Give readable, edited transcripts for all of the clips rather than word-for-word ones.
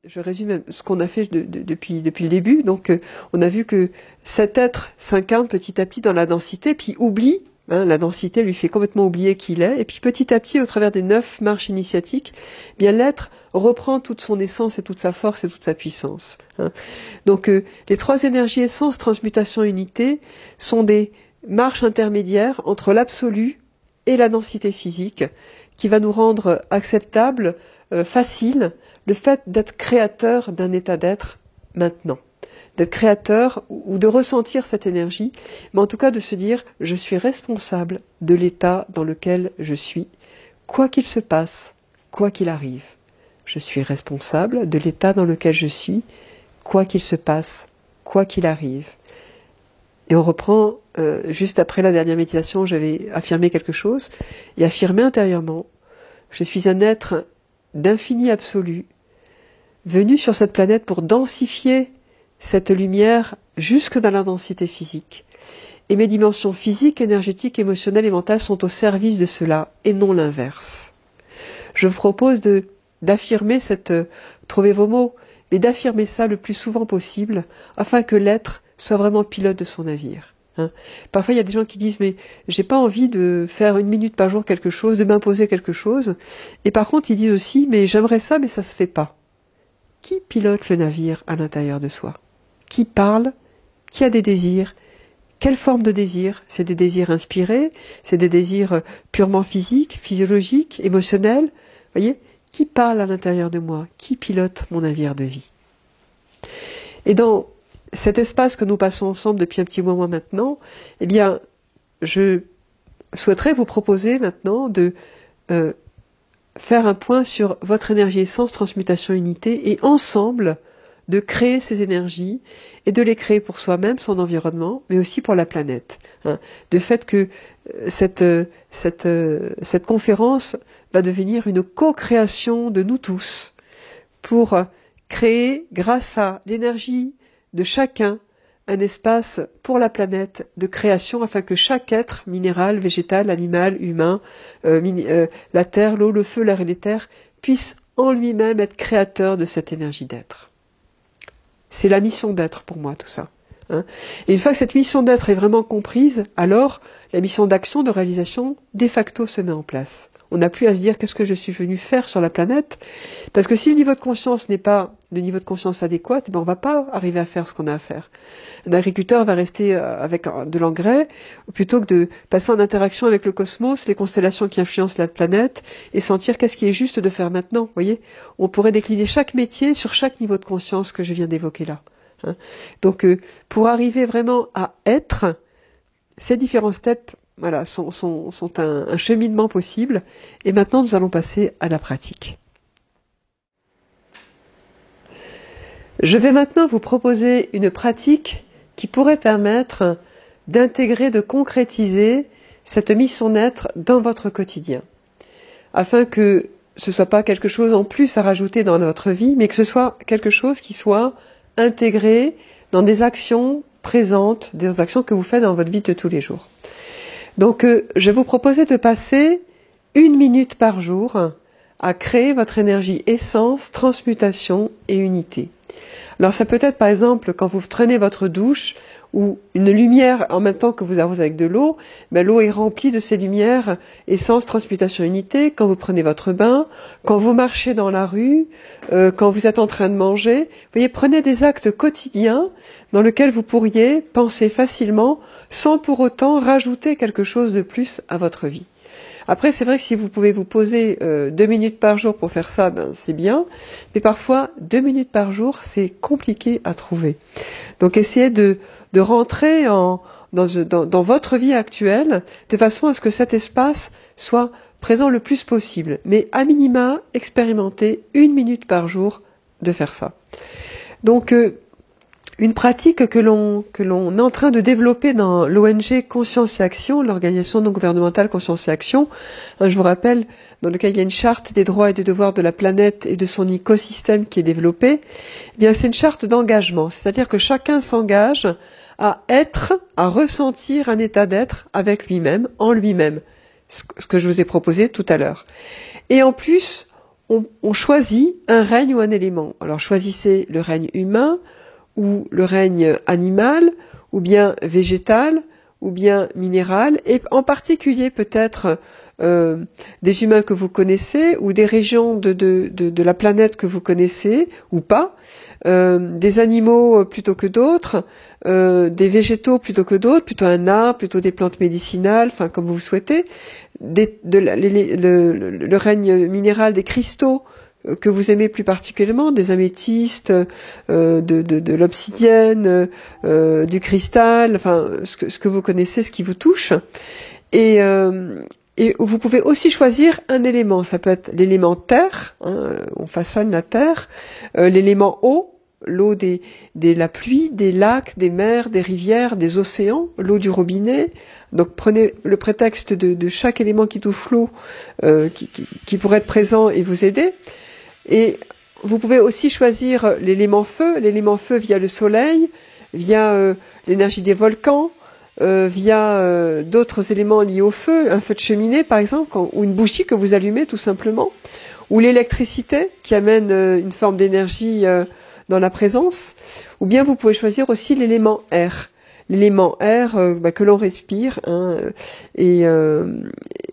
je résume ce qu'on a fait depuis le début. Donc, on a vu que cet être s'incarne petit à petit dans la densité, puis oublie. La densité lui fait complètement oublier qui il est. Et puis petit à petit, au travers des 9 marches initiatiques, eh bien l'être reprend toute son essence et toute sa force et toute sa puissance. Donc, les 3 énergies essence, transmutation, unité sont des marches intermédiaires entre l'absolu et la densité physique, qui va nous rendre acceptable, facile, le fait d'être créateur d'un état d'être maintenant. D'être créateur ou de ressentir cette énergie, mais en tout cas de se dire « je suis responsable de l'état dans lequel je suis, quoi qu'il se passe, quoi qu'il arrive. Je suis responsable de l'état dans lequel je suis, quoi qu'il se passe, quoi qu'il arrive. » Et on reprend, juste après la dernière méditation, j'avais affirmé quelque chose, et affirmé intérieurement « je suis un être d'infini absolu, venu sur cette planète pour densifier cette lumière jusque dans la densité physique. Et mes dimensions physiques, énergétiques, émotionnelles et mentales sont au service de cela, et non l'inverse. » Je vous propose d'affirmer trouvez vos mots, mais d'affirmer ça le plus souvent possible, afin que l'être soit vraiment pilote de son navire. Parfois, il y a des gens qui disent « mais j'ai pas envie de faire 1 minute par jour quelque chose, de m'imposer quelque chose. » Et par contre, ils disent aussi « mais j'aimerais ça, mais ça se fait pas. » Qui pilote le navire à l'intérieur de soi? Qui parle? Qui a des désirs? Quelle forme de désir? C'est des désirs inspirés? C'est des désirs purement physiques, physiologiques, émotionnels? Voyez? Qui parle à l'intérieur de moi? Qui pilote mon navire de vie? Et dans cet espace que nous passons ensemble depuis un petit moment maintenant, eh bien, je souhaiterais vous proposer maintenant de faire un point sur votre énergie essence, transmutation, unité, et ensemble de créer ces énergies et de les créer pour soi-même, son environnement, mais aussi pour la planète. De fait que cette conférence va devenir une co-création de nous tous pour créer, grâce à l'énergie de chacun, un espace pour la planète de création afin que chaque être, minéral, végétal, animal, humain, la terre, l'eau, le feu, l'air et l'éther, puisse en lui-même être créateur de cette énergie d'être. C'est la mission d'être pour moi tout ça. Et une fois que cette mission d'être est vraiment comprise, alors la mission d'action, de réalisation, de facto se met en place. On n'a plus à se dire qu'est-ce que je suis venu faire sur la planète, parce que si le niveau de conscience n'est pas le niveau de conscience adéquat, on va pas arriver à faire ce qu'on a à faire. Un agriculteur va rester avec de l'engrais, plutôt que de passer en interaction avec le cosmos, les constellations qui influencent la planète, et sentir qu'est-ce qui est juste de faire maintenant. Vous voyez, on pourrait décliner chaque métier sur chaque niveau de conscience que je viens d'évoquer là. Donc, pour arriver vraiment à être, ces différents steps sont un cheminement possible. Et maintenant, nous allons passer à la pratique. Je vais maintenant vous proposer une pratique qui pourrait permettre d'intégrer, de concrétiser cette mission d'être dans votre quotidien, afin que ce soit pas quelque chose en plus à rajouter dans votre vie, mais que ce soit quelque chose qui soit intégré dans des actions présentes, des actions que vous faites dans votre vie de tous les jours. Donc, je vais vous proposer de passer 1 minute par jour à créer votre énergie essence, transmutation et unité. Alors, ça peut être, par exemple, quand vous prenez votre douche ou une lumière en même temps que vous arrosez avec de l'eau, l'eau est remplie de ces lumières, essence, transmutation, unité. Quand vous prenez votre bain, quand vous marchez dans la rue, quand vous êtes en train de manger, vous voyez, prenez des actes quotidiens dans lesquels vous pourriez penser facilement sans pour autant rajouter quelque chose de plus à votre vie. Après, c'est vrai que si vous pouvez vous poser 2 minutes par jour pour faire ça, c'est bien. Mais parfois, 2 minutes par jour, c'est compliqué à trouver. Donc, essayez de rentrer dans votre vie actuelle de façon à ce que cet espace soit présent le plus possible. Mais à minima, expérimentez 1 minute par jour de faire ça. Donc, une pratique que l'on est en train de développer dans l'ONG Conscience et Action, l'organisation non gouvernementale Conscience et Action, je vous rappelle, dans lequel il y a une charte des droits et des devoirs de la planète et de son écosystème qui est développée, eh bien c'est une charte d'engagement, c'est-à-dire que chacun s'engage à être, à ressentir un état d'être avec lui-même, en lui-même, ce que je vous ai proposé tout à l'heure. Et en plus, on choisit un règne ou un élément. Alors choisissez le règne humain, ou le règne animal, ou bien végétal, ou bien minéral, et en particulier peut-être des humains que vous connaissez, ou des régions de la planète que vous connaissez, ou pas, des animaux plutôt que d'autres, des végétaux plutôt que d'autres, plutôt un arbre, plutôt des plantes médicinales, enfin comme vous souhaitez, le règne minéral des cristaux que vous aimez plus particulièrement, des améthystes, de l'obsidienne, du cristal, enfin ce que vous connaissez, ce qui vous touche. Et vous pouvez aussi choisir un élément. Ça peut être l'élément terre, hein, on façonne la terre, l'élément eau, l'eau de la pluie, des lacs, des mers, des rivières, des océans, l'eau du robinet. Donc prenez le prétexte de chaque élément qui touche l'eau, qui pourrait être présent et vous aider. Et vous pouvez aussi choisir l'élément feu via le soleil, via l'énergie des volcans, via d'autres éléments liés au feu, un feu de cheminée par exemple, ou une bougie que vous allumez tout simplement, ou l'électricité qui amène une forme d'énergie dans la présence, ou bien vous pouvez choisir aussi l'élément air. L'élément air que l'on respire, hein, et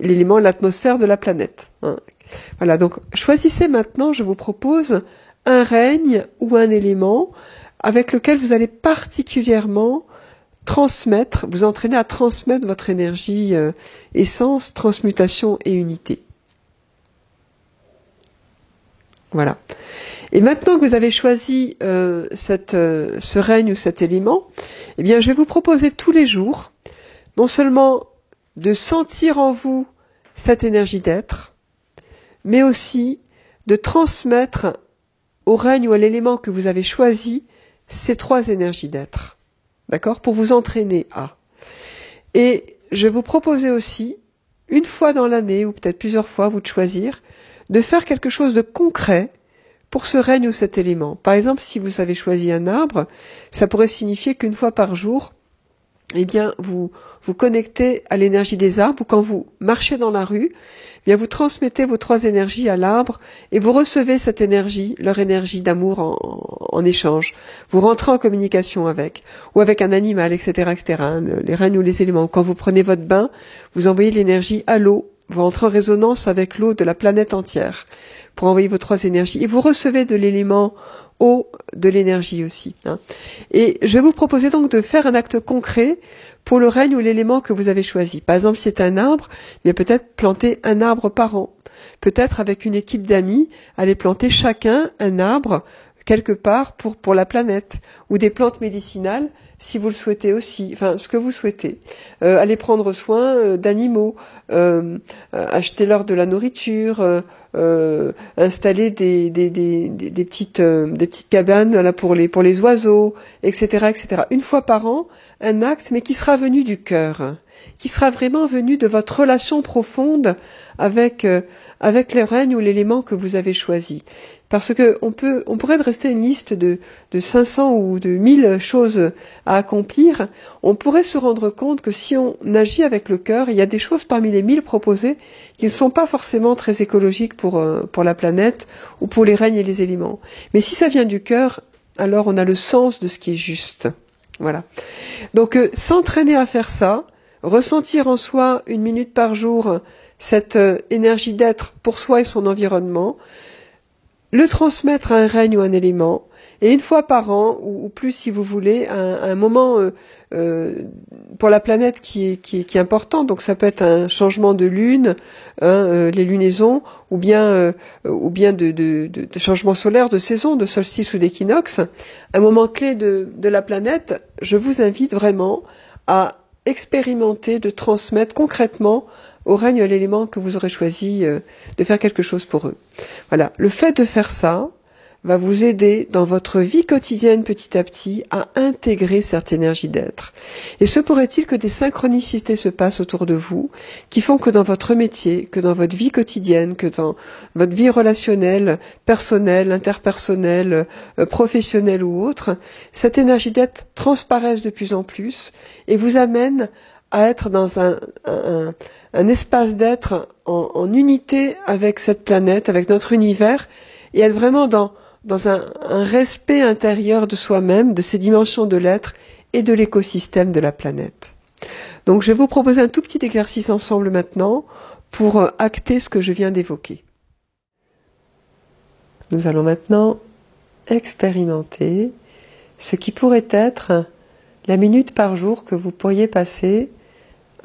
l'élément l'atmosphère de la planète. Hein. Voilà, donc choisissez maintenant, je vous propose, un règne ou un élément avec lequel vous allez particulièrement transmettre, vous entraîner à transmettre votre énergie essence, transmutation et unité. Voilà. Et maintenant que vous avez choisi ce règne ou cet élément, eh bien, je vais vous proposer tous les jours, non seulement de sentir en vous cette énergie d'être, mais aussi de transmettre au règne ou à l'élément que vous avez choisi ces 3 énergies d'être. D'accord? Pour vous entraîner à. Et je vais vous proposer aussi, une fois dans l'année, ou peut-être plusieurs fois, vous de choisir, de faire quelque chose de concret pour ce règne ou cet élément. Par exemple, si vous avez choisi un arbre, ça pourrait signifier qu'une fois par jour, eh bien, vous connectez à l'énergie des arbres, ou quand vous marchez dans la rue, eh bien, vous transmettez vos 3 énergies à l'arbre, et vous recevez cette énergie, leur énergie d'amour en échange. Vous rentrez en communication avec, ou avec un animal, etc., etc., hein, les règnes ou les éléments. Quand vous prenez votre bain, vous envoyez l'énergie à l'eau, vous entrez en résonance avec l'eau de la planète entière, pour envoyer vos 3 énergies, et vous recevez de l'élément eau, de l'énergie aussi. Hein. Et je vais vous proposer donc de faire un acte concret pour le règne ou l'élément que vous avez choisi. Par exemple, si c'est un arbre, mais peut-être planter un arbre par an. Peut-être avec une équipe d'amis, aller planter chacun un arbre quelque part pour la planète, ou des plantes médicinales si vous le souhaitez aussi, enfin ce que vous souhaitez. Allez prendre soin d'animaux, acheter-leur de la nourriture, installer des petites cabanes là, pour les oiseaux, etc., etc. Une fois par an, un acte, mais qui sera venu du cœur, qui sera vraiment venu de votre relation profonde avec le règne ou l'élément que vous avez choisi. Parce que on pourrait rester une liste de 500 ou de 1000 choses à accomplir. On pourrait se rendre compte que si on agit avec le cœur, il y a des choses parmi les 1000 proposées qui ne sont pas forcément très écologiques pour la planète ou pour les règnes et les éléments. Mais si ça vient du cœur, alors on a le sens de ce qui est juste. Voilà. Donc s'entraîner à faire ça, ressentir en soi 1 minute par jour cette énergie d'être pour soi et son environnement, le transmettre à un règne ou un élément, et une fois par an, ou plus si vous voulez, un moment pour la planète qui est important. Donc ça peut être un changement de lune, les lunaisons, ou bien de changement solaire, de saison, de solstice ou d'équinoxe. Un moment clé de la planète, je vous invite vraiment à expérimenter, de transmettre concrètement au règne à l'élément que vous aurez choisi de faire quelque chose pour eux. Voilà, le fait de faire ça va vous aider dans votre vie quotidienne petit à petit à intégrer cette énergie d'être. Et se pourrait-il que des synchronicités se passent autour de vous qui font que dans votre métier, que dans votre vie quotidienne, que dans votre vie relationnelle, personnelle, interpersonnelle, professionnelle ou autre, cette énergie d'être transparaisse de plus en plus et vous amène à être dans un espace d'être en unité avec cette planète, avec notre univers, et être vraiment dans un respect intérieur de soi-même, de ces dimensions de l'être et de l'écosystème de la planète. Donc je vais vous proposer un tout petit exercice ensemble maintenant pour acter ce que je viens d'évoquer. Nous allons maintenant expérimenter ce qui pourrait être la minute par jour que vous pourriez passer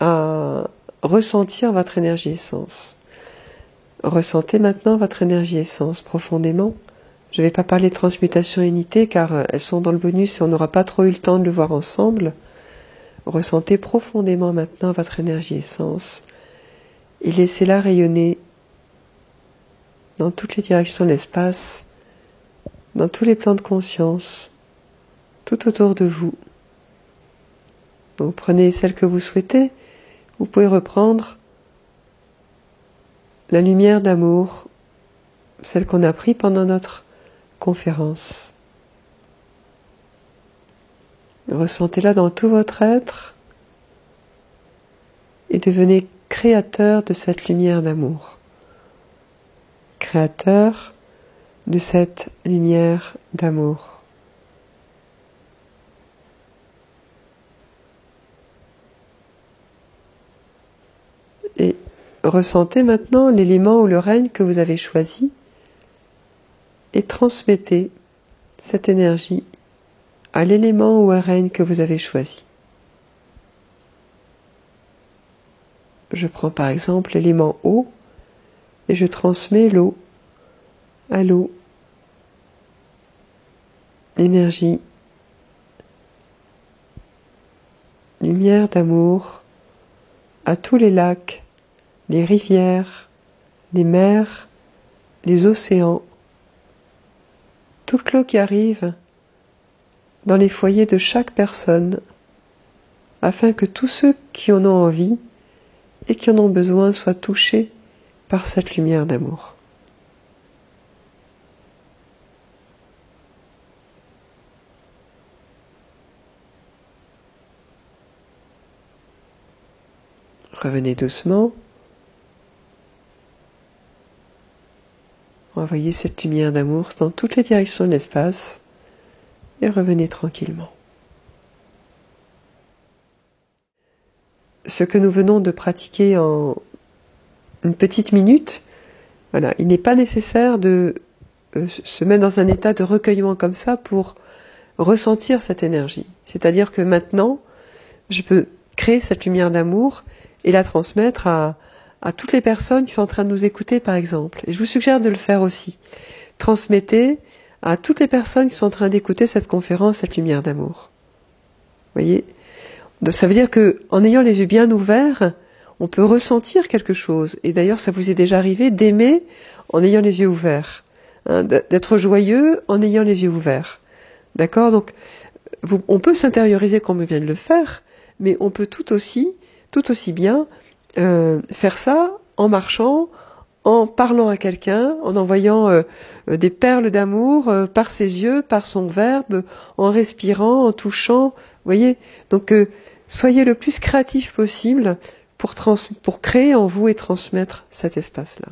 à ressentir votre énergie essence. Ressentez maintenant votre énergie essence profondément. Je ne vais pas parler de transmutation et unité car elles sont dans le bonus et on n'aura pas trop eu le temps de le voir ensemble. Ressentez profondément maintenant votre énergie essence et laissez-la rayonner dans toutes les directions de l'espace, dans tous les plans de conscience, tout autour de vous. Donc prenez celle que vous souhaitez. Vous pouvez reprendre la lumière d'amour, celle qu'on a prise pendant notre conférence. Ressentez-la dans tout votre être et devenez créateur de cette lumière d'amour. Créateur de cette lumière d'amour. Et ressentez maintenant l'élément ou le règne que vous avez choisi et transmettez cette énergie à l'élément ou un règne que vous avez choisi. Je prends par exemple l'élément eau et je transmets l'eau à l'eau. Énergie, lumière d'amour à tous les lacs, les rivières, les mers, les océans, toute l'eau qui arrive dans les foyers de chaque personne, afin que tous ceux qui en ont envie et qui en ont besoin soient touchés par cette lumière d'amour. Revenez doucement. Envoyez cette lumière d'amour dans toutes les directions de l'espace et revenez tranquillement. Ce que nous venons de pratiquer en une petite minute, voilà, il n'est pas nécessaire de se mettre dans un état de recueillement comme ça pour ressentir cette énergie. C'est-à-dire que maintenant, je peux créer cette lumière d'amour et la transmettre à toutes les personnes qui sont en train de nous écouter, par exemple. Et je vous suggère de le faire aussi. Transmettez à toutes les personnes qui sont en train d'écouter cette conférence, cette lumière d'amour. Vous voyez ? Ça veut dire que, en ayant les yeux bien ouverts, on peut ressentir quelque chose. Et d'ailleurs, ça vous est déjà arrivé d'aimer en ayant les yeux ouverts. Hein, d'être joyeux en ayant les yeux ouverts. D'accord ? Donc, on peut s'intérioriser comme on vient de le faire, mais on peut tout aussi bien faire ça en marchant, en parlant à quelqu'un, en envoyant des perles d'amour par ses yeux, par son verbe, en respirant, en touchant. Vous voyez ? Donc, soyez le plus créatif possible pour créer en vous et transmettre cet espace-là.